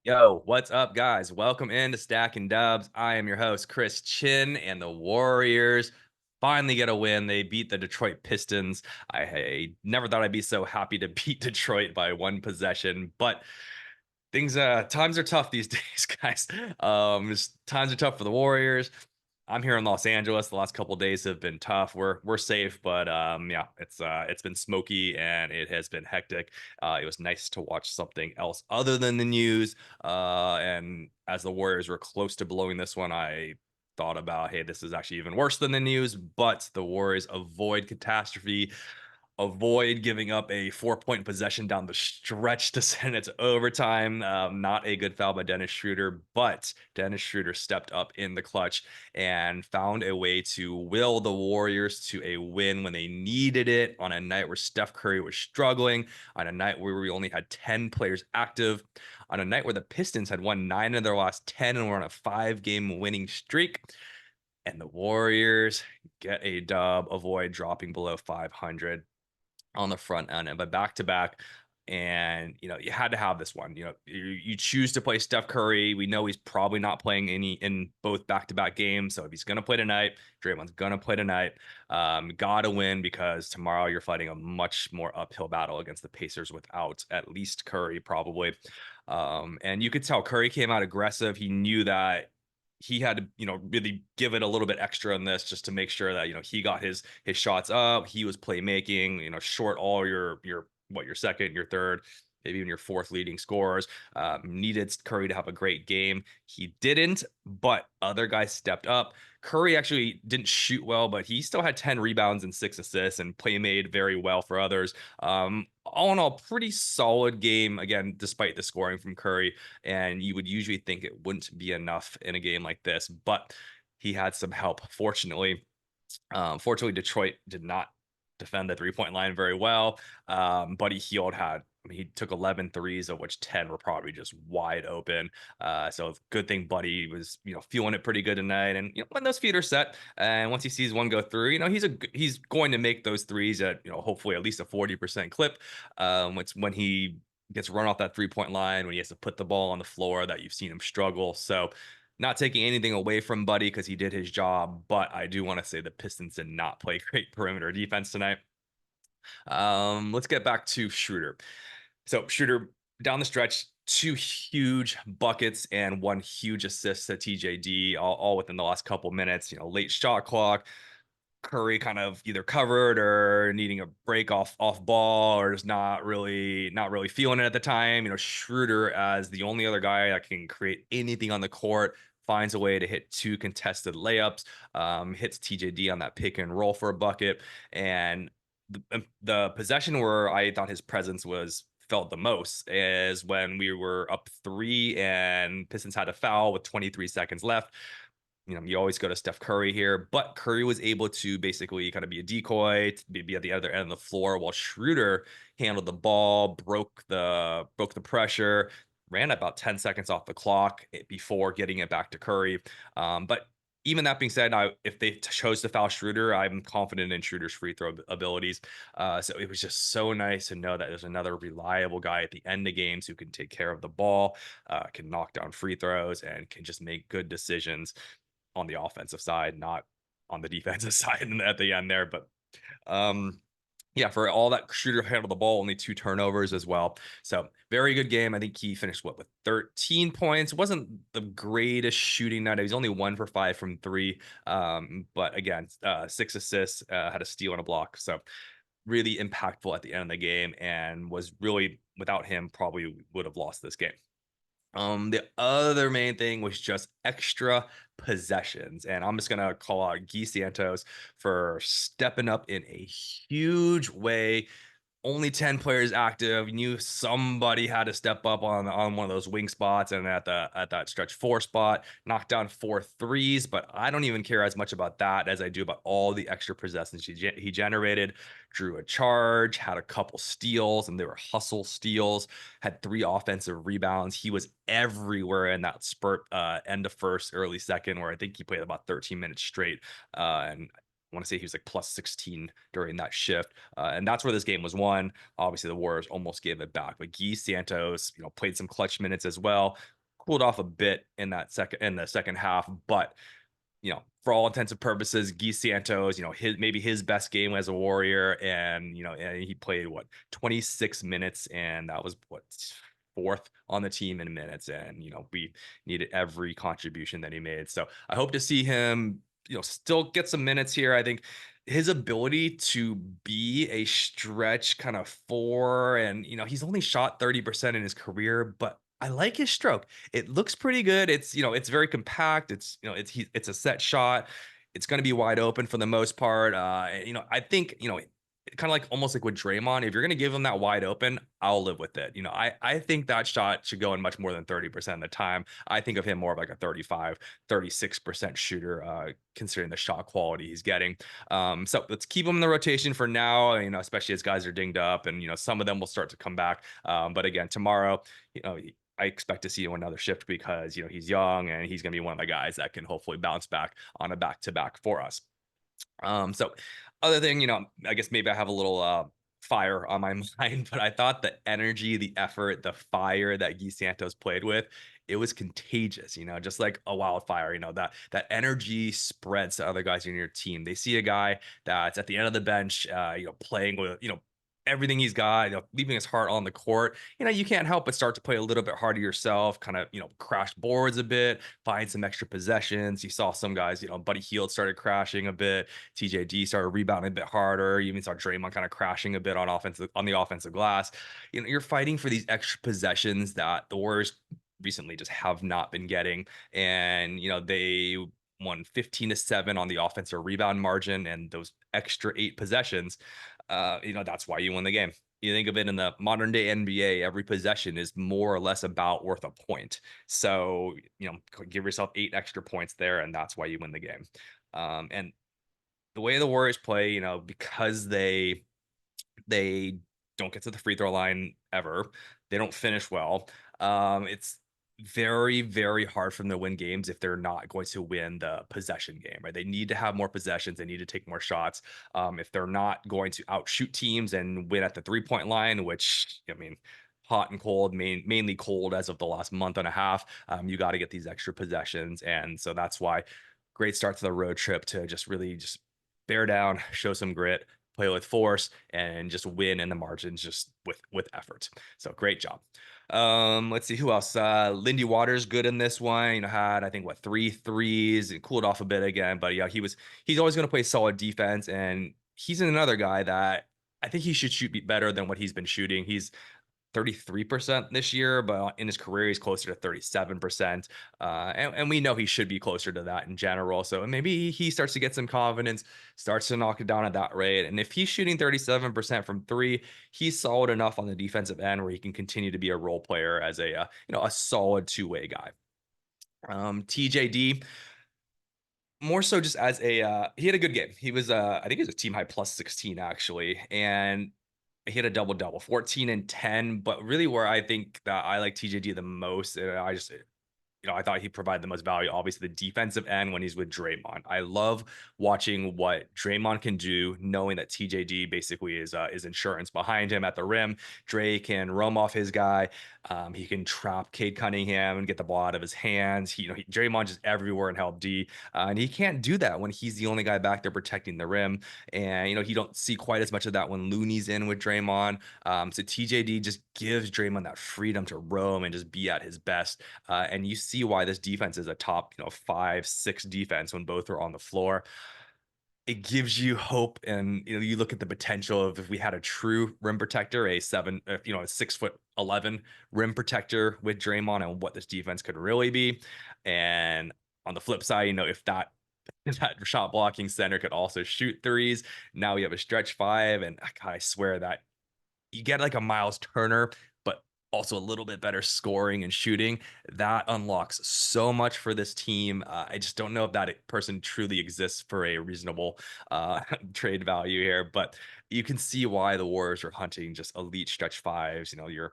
Yo, what's up, guys? Welcome into Stack and Dubs. I am your host, Chris Chin, and the Warriors finally get a win. They beat the Detroit Pistons. I never thought I'd be so happy to beat Detroit by one possession, but times are tough these days, guys. Times are tough for the Warriors. I'm here in Los Angeles. The last couple of days have been tough. We're safe, but yeah, it's been smoky and it has been hectic. It was nice to watch something else other than the news. And as the Warriors were close to blowing this one, I thought about, hey, this is actually even worse than the news. But the Warriors avoid catastrophe, avoid giving up a 4-point possession down the stretch to send it to overtime. Not a good foul by Dennis Schroder, but Dennis Schroder stepped up in the clutch and found a way to will the Warriors to a win when they needed it on a night where Steph Curry was struggling, on a night where we only had 10 players active, on a night where the Pistons had won 9 of their last 10 and were on a 5-game winning streak. And the Warriors get a dub, avoid dropping below 500 on the front end, but back to back. And you had to have this one. You choose to play Steph Curry. We know he's probably not playing any in both back-to-back games. So if he's gonna play tonight, Draymond's gonna play tonight. Gotta win because tomorrow you're fighting a much more uphill battle against the Pacers without at least Curry, probably. And you could tell Curry came out aggressive. He knew that he had to, really give it a little bit extra in this just to make sure that, he got his shots up. He was playmaking, short all your second, your third, maybe even your fourth leading scorers. Needed Curry to have a great game. He didn't, but other guys stepped up. Curry actually didn't shoot well, but he still had 10 rebounds and 6 assists and play made very well for others. All in all, pretty solid game, again, despite the scoring from Curry. And you would usually think it wouldn't be enough in a game like this, but he had some help, fortunately. Fortunately, Detroit did not defend the 3-point line very well. Buddy Hield he took 11 threes, of which 10 were probably just wide open. So good thing Buddy was, feeling it pretty good tonight. And when those feet are set, and once he sees one go through, he's going to make those threes at hopefully at least a 40% clip. It's when he gets run off that 3-point line, when he has to put the ball on the floor, that you've seen him struggle. So not taking anything away from Buddy because he did his job, but I do want to say the Pistons did not play great perimeter defense tonight. Let's get back to Schroder. So Schroder down the stretch, 2 huge buckets and 1 huge assist to TJD, all within the last couple minutes. Late shot clock. Curry kind of either covered or needing a break off ball, or just not really feeling it at the time. Schroeder, as the only other guy that can create anything on the court, finds a way to hit 2 contested layups, hits TJD on that pick and roll for a bucket. And the possession where I thought his presence was felt the most is when we were up 3 and Pistons had a foul with 23 seconds left. You always go to Steph Curry here, but Curry was able to basically kind of be a decoy, to be at the other end of the floor, while Schroeder handled the ball, broke the pressure, ran about 10 seconds off the clock before getting it back to Curry. But even that being said, if they chose to foul Schroeder, I'm confident in Schroeder's free throw abilities. So it was just so nice to know that there's another reliable guy at the end of games who can take care of the ball, can knock down free throws, and can just make good decisions on the offensive side, not on the defensive side at the end there. But um, yeah, for all that, Shooter handled the ball, only 2 turnovers as well. So very good game. I think he finished with 13 points. It wasn't the greatest shooting night. He was only 1 for 5 from 3. But again, 6 assists, had a steal and a block. So really impactful at the end of the game, and was really, without him, probably would have lost this game. The other main thing was just extra possessions, and I'm just gonna call out Guy Santos for stepping up in a huge way. Only 10 players active. You knew somebody had to step up on one of those wing spots, and at that stretch 4 spot, knocked down 4 threes. But I don't even care as much about that as I do about all the extra possessions he generated. Drew a charge, had a couple steals, and they were hustle steals. Had 3 offensive rebounds. He was everywhere in that spurt, end of first, early second, where I think he played about 13 minutes straight. And I want to say he was like plus 16 during that shift. And that's where this game was won. Obviously, the Warriors almost gave it back. But Guy Santos, played some clutch minutes as well. cooled off a bit in the second half, but for all intents and purposes, Guy Santos, maybe his best game as a Warrior, and and he played what 26 minutes, and that was what fourth on the team in minutes, and we needed every contribution that he made. So I hope to see him, still get some minutes here. I think his ability to be a stretch kind of four, and he's only shot 30% in his career, but I like his stroke. It looks pretty good. It's very compact. It's a set shot. It's going to be wide open for the most part. I think kind of like almost like with Draymond, if you're going to give him that wide open, I'll live with it. I think that shot should go in much more than 30% of the time. I think of him more of like a 35, 36% shooter, considering the shot quality he's getting. So let's keep him in the rotation for now, especially as guys are dinged up, and some of them will start to come back. But again, tomorrow, you know, I expect to see him another shift because he's young and he's going to be one of the guys that can hopefully bounce back on a back-to-back for us. So other thing, I guess maybe I have a little fire on my mind, but I thought the energy, the effort, the fire that Guy Santos played with, it was contagious, just like a wildfire. That energy spreads to other guys in your team. They see a guy that's at the end of the bench, playing with, everything he's got, leaving his heart on the court. You can't help but start to play a little bit harder yourself, kind of, crash boards a bit, find some extra possessions. You saw some guys, Buddy Hield started crashing a bit. TJD started rebounding a bit harder. You even saw Draymond kind of crashing a bit on the offensive glass. You're fighting for these extra possessions that the Warriors recently just have not been getting. And, they won 15-7 on the offensive rebound margin, and those extra 8 possessions, that's why you win the game. You think of it in the modern day NBA, every possession is more or less about worth a point. So, give yourself 8 extra points there, and that's why you win the game. And the way the Warriors play, because they don't get to the free throw line ever. They don't finish well. It's very, very hard for them to win games if they're not going to win the possession game, right? They need to have more possessions. They need to take more shots. If they're not going to outshoot teams and win at the 3-point line, which, I mean, hot and cold, mainly cold as of the last month and a half, you got to get these extra possessions. And so that's why great start to the road trip to just really just bear down, show some grit, play with force, and just win in the margins just with effort. So great job. Let's see who else. Lindy Waters good in this one. Had I think what 3 threes and cooled off a bit again, but yeah, he's always going to play solid defense, and he's another guy that I think he should shoot better than what he's been shooting. He's 33% this year, but in his career, he's closer to 37%. And we know he should be closer to that in general. So maybe he starts to get some confidence, starts to knock it down at that rate. And if he's shooting 37% from three, he's solid enough on the defensive end where he can continue to be a role player as a solid two-way guy. TJD, more so just as he had a good game. He was I think he was a team high plus 16 actually, and he had a double double, 14 and 10. But really, where I think that I like TJD the most, and I thought he provided the most value, obviously the defensive end when he's with Draymond. I love watching what Draymond can do, knowing that TJD basically is insurance behind him at the rim. Dre can roam off his guy. He can trap Cade Cunningham and get the ball out of his hands. Draymond just everywhere and help D, and he can't do that when he's the only guy back there protecting the rim. And you don't see quite as much of that when Looney's in with Draymond. So TJD just gives Draymond that freedom to roam and just be at his best. And you see why this defense is a top 5-6 defense when both are on the floor. It gives you hope, and you look at the potential of if we had a true rim protector, a 6'11" rim protector with Draymond, and what this defense could really be. And on the flip side, if that shot blocking center could also shoot threes, now we have a stretch five, and I swear that you get like a Miles Turner, but also a little bit better scoring and shooting. That unlocks so much for this team. I just don't know if that person truly exists for a reasonable trade value here, but you can see why the Warriors are hunting just elite stretch fives. Your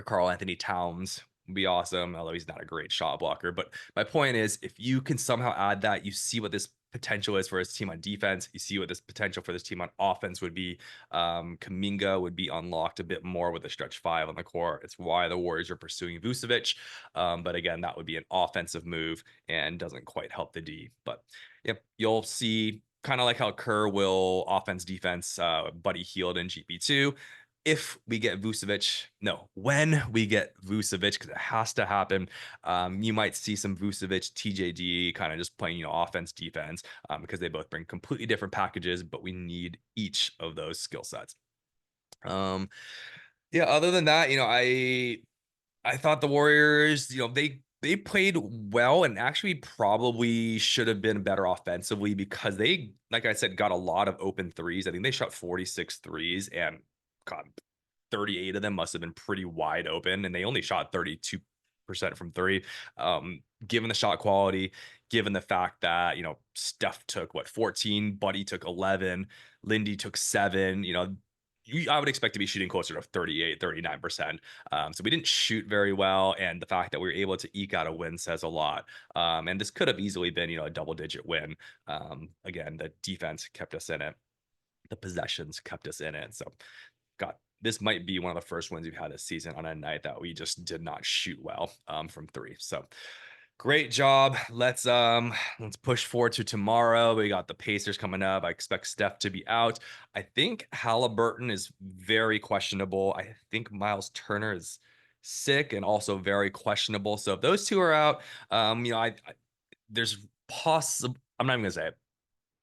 Carl Anthony Towns would be awesome, although he's not a great shot blocker. But my point is, if you can somehow add that, you see what this potential is for his team on defense. You see what this potential for this team on offense would be. Kuminga would be unlocked a bit more with a stretch five on the court. It's why the Warriors are pursuing Vucevic. But again, that would be an offensive move and doesn't quite help the D. But yep, you'll see kind of like how Kerr will offense defense, Buddy Hield in GP2. If we get Vucevic, no, when we get Vucevic, because it has to happen, you might see some Vucevic, TJD kind of just playing, offense, defense, because they both bring completely different packages, but we need each of those skill sets. Yeah, other than that, I thought the Warriors, they played well and actually probably should have been better offensively because they, like I said, got a lot of open threes. I think they shot 46 threes and God, 38 of them must have been pretty wide open, and they only shot 32% from three. Given the shot quality, given the fact that, Steph took 14, Buddy took 11, Lindy took 7, I would expect to be shooting closer to 38, 39%. So we didn't shoot very well. And the fact that we were able to eke out a win says a lot. And this could have easily been, a double digit win. Again, the defense kept us in it. The possessions kept us in it. So this might be one of the first wins we've had this season on a night that we just did not shoot well from three. So great job. Let's push forward to tomorrow. We got the Pacers coming up. I expect Steph to be out. I think Halliburton is very questionable. I think Miles Turner is sick and also very questionable. So if those two are out, there's possible. I'm not even gonna say it.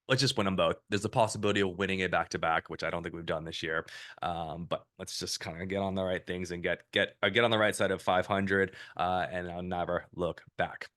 Let's just win them both. There's a possibility of winning it back to back, which I don't think we've done this year. But let's just kind of get on the right things and get on the right side of 500, and I'll never look back.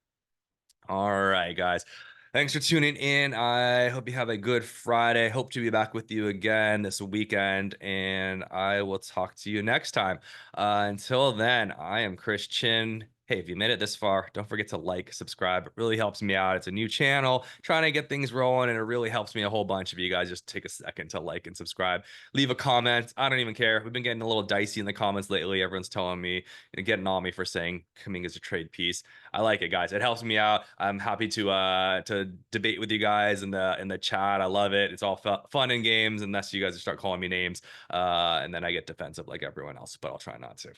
All right, guys. Thanks for tuning in. I hope you have a good Friday. Hope to be back with you again this weekend, and I will talk to you next time. Until then, I am Chris Chin. Hey, if you made it this far, don't forget to like, subscribe. It really helps me out. It's a new channel, trying to get things rolling, and it really helps me a whole bunch if you guys just take a second to like and subscribe. Leave a comment. I don't even care. We've been getting a little dicey in the comments lately. Everyone's telling me and getting on me for saying Kuminga is a trade piece. I like it, guys. It helps me out. I'm happy to debate with you guys in the chat. I love it. It's all fun and games, unless you guys start calling me names, and then I get defensive like everyone else. But I'll try not to.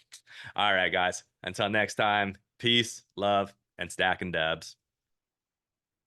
All right, guys. Until next time. Peace, love, and stacking dubs.